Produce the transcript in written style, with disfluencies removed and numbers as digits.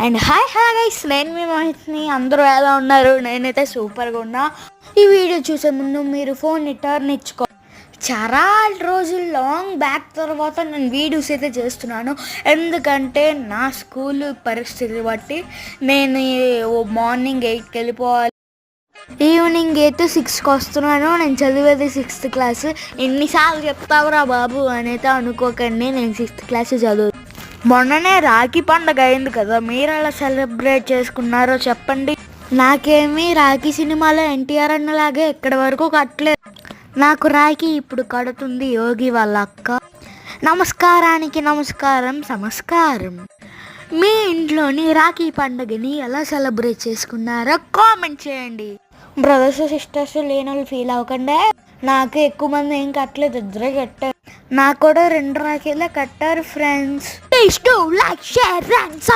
And hi guys, నేను మీ మహిత్ని. అందరూ ఎలా ఉన్నారు? నేనైతే సూపర్గా ఉన్నా. ఈ వీడియో చూసే ముందు మీరు ఫోన్ని టర్న్ ఇచ్చుకో. చాలా రోజులు లాంగ్ బ్యాక్ తర్వాత నేను వీడియోస్ అయితే చేస్తున్నాను. ఎందుకంటే నా స్కూల్ పరిస్థితి బట్టి నేను మార్నింగ్ 8కి వెళ్ళిపోవాలి, ఈవినింగ్ అయితే 6కి వస్తున్నాను. నేను చదివేది 6th క్లాస్. ఎన్నిసార్లు చెప్తావురా బాబు అని అయితే అనుకోకండి, నేను 6th క్లాస్ చదువు. మొన్ననే రాఖీ పండుగ అయింది కదా, మీరు ఎలా సెలబ్రేట్ చేసుకున్నారో చెప్పండి. నాకేమీ రాఖీ సినిమాలో ఎన్టీఆర్ అన్నలాగే ఎక్కడి వరకు కట్టలేదు. నాకు రాఖీ ఇప్పుడు కడుతుంది యోగి వాళ్ళ అక్క. నమస్కారానికి నమస్కారం, సమస్కారం. మీ ఇంట్లోని రాఖీ పండుగని ఎలా సెలబ్రేట్ చేసుకున్నారో కామెంట్ చేయండి. బ్రదర్స్ సిస్టర్స్ లేని వాళ్ళు ఫీల్ అవ్వకండి. నాకు ఎక్కువ మంది ఏం కట్టలేదు, ఇద్దరే కట్టారు. నాకు కూడా 2 రాఖీలే కట్టారు friends. Please do like, share and